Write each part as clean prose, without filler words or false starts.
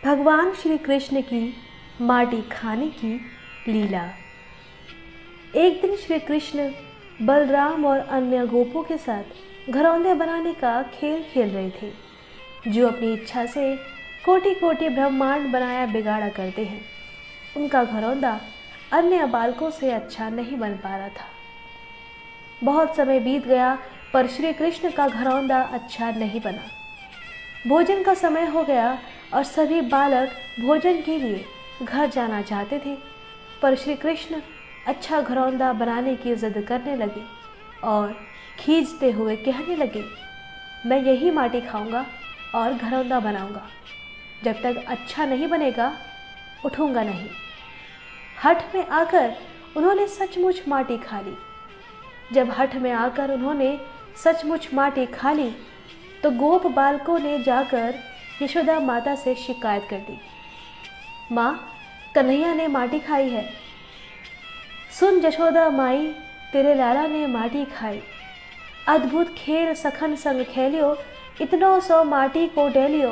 भगवान श्री कृष्ण की माटी खाने की लीला। एक दिन श्री कृष्ण बलराम और अन्य गोपों के साथ घरौंदे बनाने का खेल खेल रहे थे, जो अपनी इच्छा से कोटि कोटि ब्रह्मांड बनाया बिगाड़ा करते हैं। उनका घरौंदा अन्य बालकों से अच्छा नहीं बन पा रहा था। बहुत समय बीत गया, पर श्री कृष्ण का घरौंदा अच्छा नहीं बना। भोजन का समय हो गया और सभी बालक भोजन के लिए घर जाना चाहते थे, पर श्री कृष्ण अच्छा घरौंदा बनाने की जिद करने लगे और खींचते हुए कहने लगे, मैं यही माटी खाऊंगा और घरौंदा बनाऊंगा। जब तक अच्छा नहीं बनेगा उठूंगा नहीं। हठ में आकर उन्होंने सचमुच माटी खा ली। जब हठ में आकर उन्होंने सचमुच माटी खा ली तो गोप बालकों ने जाकर यशोदा माता से शिकायत कर दी, माँ, कन्हैया ने माटी खाई है। सुन यशोदा माई, तेरे लाला ने माटी खाई। अद्भुत खेल सखन संग खेलियो, इतनो सो माटी को डेलियो।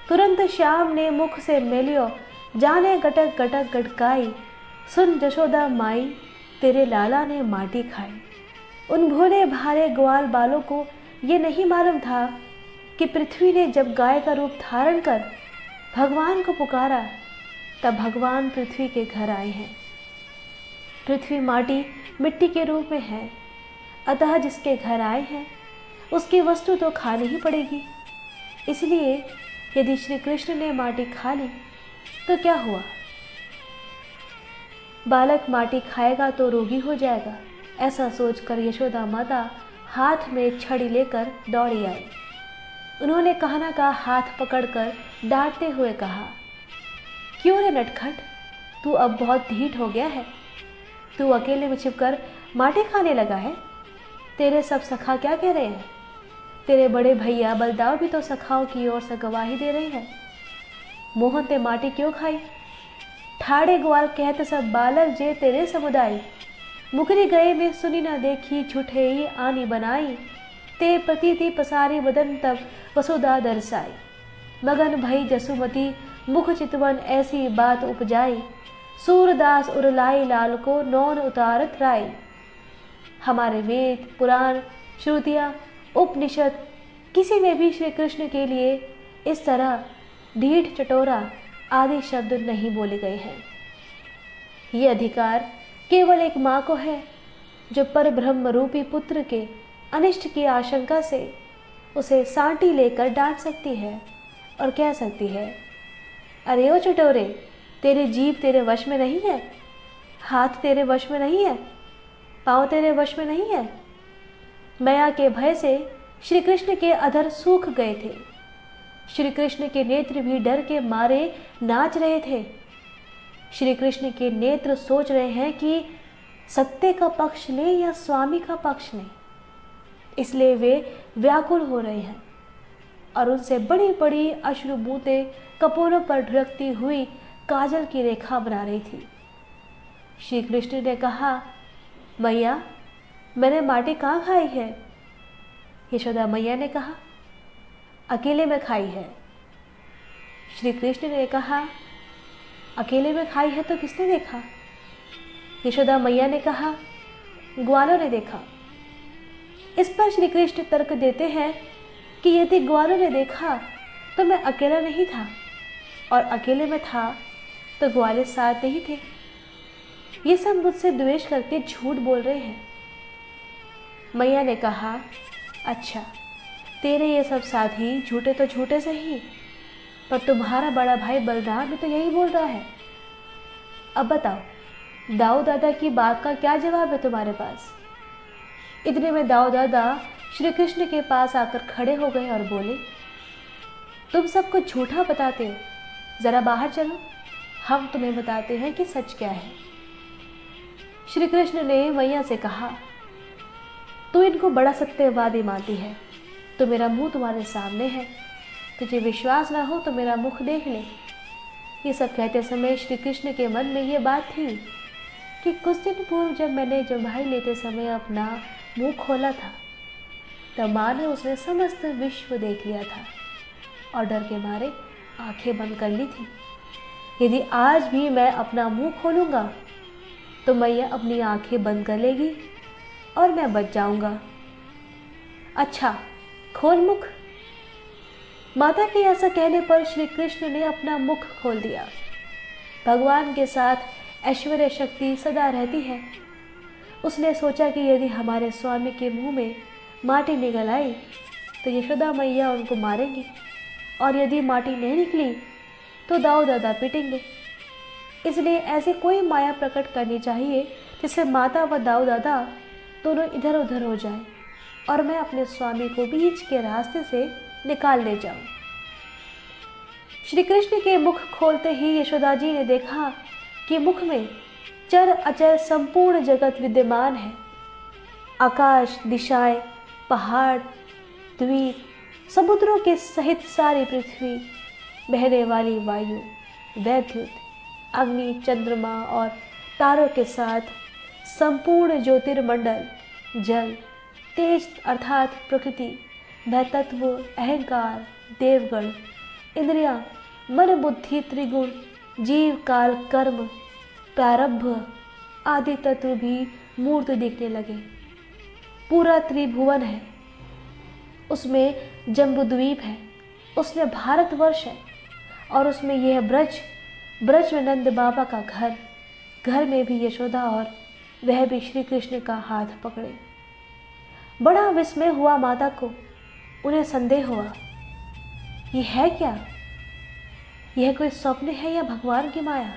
तुरंत श्याम ने मुख से मेलियो, जाने गटक गटक गटकाई। सुन यशोदा माई, तेरे लाला ने माटी खाई। उन भोले भाले ग्वाल बालों को ये नहीं मालूम था कि पृथ्वी ने जब गाय का रूप धारण कर भगवान को पुकारा, तब भगवान पृथ्वी के घर आए हैं। पृथ्वी माटी मिट्टी के रूप में है, अतः जिसके घर आए हैं उसकी वस्तु तो खानी ही पड़ेगी। इसलिए यदि श्री कृष्ण ने माटी खा ली तो क्या हुआ? बालक माटी खाएगा तो रोगी हो जाएगा। ऐसा सोचकर यशोदा माता हाथ में छड़ी लेकर दौड़ी आई। उन्होंने कान्हा का हाथ पकड़कर डांटते हुए कहा, क्यों रे नटखट, तू अब बहुत ढीठ हो गया है। तू अकेले में छिपकर माटी खाने लगा है। तेरे सब सखा क्या कह रहे हैं? तेरे बड़े भैया बलदाव भी तो सखाओं की ओर से गवाही दे रहे हैं। मोहन ते माटी क्यों खाई? ठाड़े ग्वाल कहते सब बालक जे तेरे समुदाय। मुकरी गए में सुनी न देखी, झूठे ही आनी बनाई। ते प्रतीति पसारी बदन तब वसुधा दरसाई। मगन भई जसुमती मुख चितवन ऐसी बात उपजाई। सूरदास उरलाई लाल को नौन उतारत राई। हमारे वेद पुराण श्रुतियाँ उपनिषद किसी में भी श्री कृष्ण के लिए इस तरह ढीठ चटोरा आदि शब्द नहीं बोले गए हैं। ये अधिकार केवल एक माँ को है, जो पर ब्रह्म रूपी पुत्र के अनिष्ट की आशंका से उसे सांटी लेकर डांट सकती है और कह सकती है, अरे ओ चटोरे, तेरी जीभ तेरे वश में नहीं है, हाथ तेरे वश में नहीं है, पाँव तेरे वश में नहीं है। माया के भय से श्री कृष्ण के अधर सूख गए थे। श्री कृष्ण के नेत्र भी डर के मारे नाच रहे थे। श्री कृष्ण के नेत्र सोच रहे हैं कि सत्य का पक्ष लें या स्वामी का पक्ष लें। इसलिए वे व्याकुल हो रहे हैं और उनसे बड़ी बड़ी अश्रुबूंदें कपोलों पर ढुलकती हुई काजल की रेखा बना रही थी। श्री कृष्ण ने कहा, मैया, मैंने माटी कहाँ खाई है? यशोदा मैया ने कहा, अकेले में खाई है। श्री कृष्ण ने कहा, अकेले में खाई है तो किसने देखा? यशोदा मैया ने कहा, ग्वालों ने देखा। इस पर श्री कृष्ण तर्क देते हैं कि यदि ग्वालों ने देखा तो मैं अकेला नहीं था, और अकेले में था तो ग्वाले साथ नहीं थे। ये सब मुझसे द्वेष करके झूठ बोल रहे हैं। मैया ने कहा, अच्छा, तेरे ये सब साथी झूठे तो झूठे सही, पर तुम्हारा बड़ा भाई बलराम भी तो यही बोल रहा है। अब बताओ, दाऊ दादा की बात का क्या जवाब है तुम्हारे पास? इतने में दाऊ दादा श्री कृष्ण के पास आकर खड़े हो गए और बोले, तुम सबको झूठा बताते हो, जरा बाहर चलो, हम तुम्हें बताते हैं कि सच क्या है। श्री कृष्ण ने मैया से कहा, तू इनको बड़ा सत्यवादी मानती है, तो मेरा मुंह तुम्हारे सामने है। तुझे विश्वास ना हो तो मेरा मुख देख ले। ये सब कहते समय श्री कृष्ण के मन में ये बात थी कि कुछ दिन पूर्व जब मैंने जम्भाई लेते समय अपना मुंह खोला था, तब माँ ने उसमें समस्त विश्व देख लिया था और डर के मारे आंखें बंद कर ली थी। यदि आज भी मैं अपना मुंह खोलूंगा तो मैया अपनी आंखें बंद कर लेगी और मैं बच जाऊंगा। अच्छा, खोल मुख। माता के ऐसा कहने पर श्री कृष्ण ने अपना मुख खोल दिया। भगवान के साथ ऐश्वर्य शक्ति सदा रहती है। उसने सोचा कि यदि हमारे स्वामी के मुंह में माटी निकल आई तो यशोदा मैया उनको मारेंगी, और यदि माटी नहीं निकली तो दाऊ दादा पीटेंगे। इसलिए ऐसी कोई माया प्रकट करनी चाहिए जिससे माता व दाऊ दादा दोनों इधर उधर हो जाए और मैं अपने स्वामी को बीच के रास्ते से निकाल ले जाऊं। श्री कृष्ण के मुख खोलते ही यशोदा जी ने देखा कि मुख में चर अचर संपूर्ण जगत विद्यमान है। आकाश, दिशाएं, पहाड़, द्वीप, समुद्रों के सहित सारी पृथ्वी, बहने वाली वायु, वैद्युत, अग्नि, चंद्रमा और तारों के साथ संपूर्ण ज्योतिर्मंडल, जल, तेज अर्थात प्रकृति, भैतत्व, अहंकार, देवगण, इंद्रियां, मन, बुद्धि, त्रिगुण, जीव, काल, कर्म, प्रारब्ध आदि तत्व भी मूर्त दिखने लगे। पूरा त्रिभुवन है, उसमें जम्बूद्वीप है, उसमें भारतवर्ष है और उसमें यह ब्रज में नंद बाबा का घर में भी यशोदा और वह भी श्री कृष्ण का हाथ पकड़े। बड़ा विस्मय हुआ माता को। उन्हें संदेह हुआ, यह है क्या? यह कोई स्वप्न है या भगवान की माया?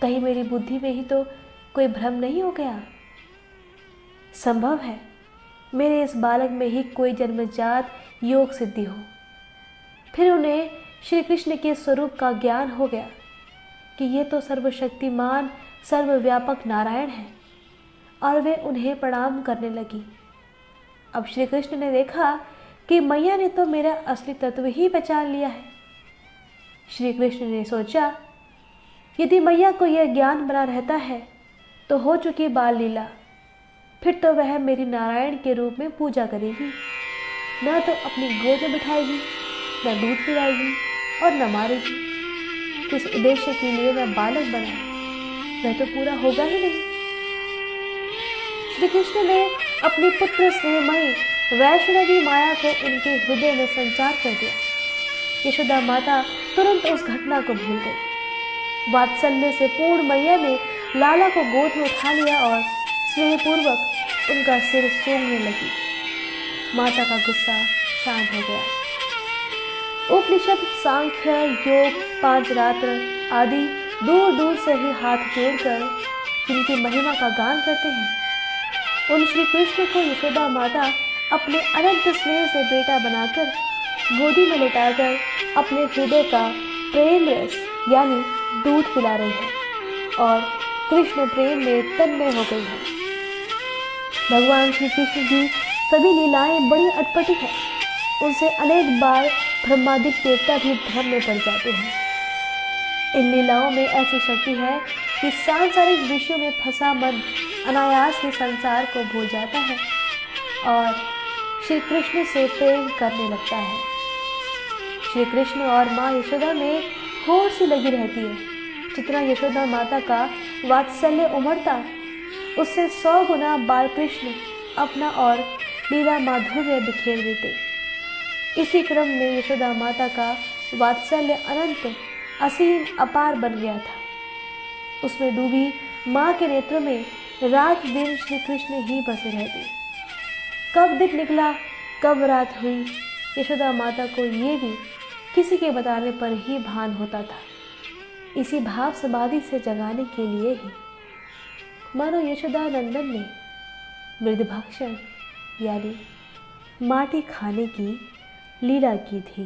कहीं मेरी बुद्धि में ही तो कोई भ्रम नहीं हो गया? संभव है मेरे इस बालक में ही कोई जन्मजात योग सिद्धि हो। फिर उन्हें श्री कृष्ण के स्वरूप का ज्ञान हो गया कि ये तो सर्वशक्तिमान सर्वव्यापक नारायण है, और वे उन्हें प्रणाम करने लगी। अब श्री कृष्ण ने देखा कि मैया ने तो मेरा असली तत्व ही पहचान लिया है। श्री कृष्ण ने सोचा, यदि मैया को यह ज्ञान बना रहता है तो हो चुकी बाल लीला, फिर तो वह मेरी नारायण के रूप में पूजा करेगी, न तो अपनी गोद में बिठाएगी, न दूध पिलाएगी और न मारेगी। किस उद्देश्य के लिए मैं बालक बना, वह तो पूरा होगा ही नहीं। श्री कृष्ण ने अपनी पुत्र स्नेहमयी वैष्णवी माया को उनके हृदय में संचार कर दिया। यशोदा माता तुरंत उस घटना को भूल गई। वात्सल्य से पूर्ण मैया ने लाला को गोद में उठा लिया और स्नेहपूर्वक उनका सिर सूंघने लगी। माता का गुस्सा शांत हो गया। उपनिषद, सांख्य, योग, पांच रात्र आदि दूर दूर से ही हाथ जोड़कर जिनकी महिमा का गान करते हैं, उन श्री कृष्ण को यशोदा माता अपने अनंत स्नेह से बेटा बनाकर गोदी में लिटाकर अपने हृदय का प्रेम रस यानी दूध पिला रही है और कृष्ण प्रेम में तन्मय हो गई है। भगवान श्री कृष्ण की सभी लीलाएं बड़ी अटपटी है। उनसे अनेक बार ब्रह्मादिक देवता भी भ्रम में पड़ जाते हैं। इन लीलाओं में ऐसी शक्ति है कि सांसारिक विषयों में फंसा मन अनायास ही संसार को भूल जाता है और श्री कृष्ण से प्रेम करने लगता है। श्री कृष्ण और माँ यशोदा में होड़ सी लगी रहती है। जितना यशोदा माता का वात्सल्य उमड़ता, उससे 100 गुना बाल कृष्ण अपना और लीला माधुर्य बिखेर देते। इसी क्रम में यशोदा माता का वात्सल्य अनंत, असीम, अपार बन गया था। उसमें डूबी माँ के नेत्रों में रात दिन श्री कृष्ण ही बसे रहते। कब दिन निकला, कब रात हुई, यशोदा माता को ये भी किसी के बताने पर ही भान होता था। इसी भाव समाधि से जगाने के लिए ही मानो यशोदा नंदन ने मृदभक्षण यानी माटी खाने की लीला की थी।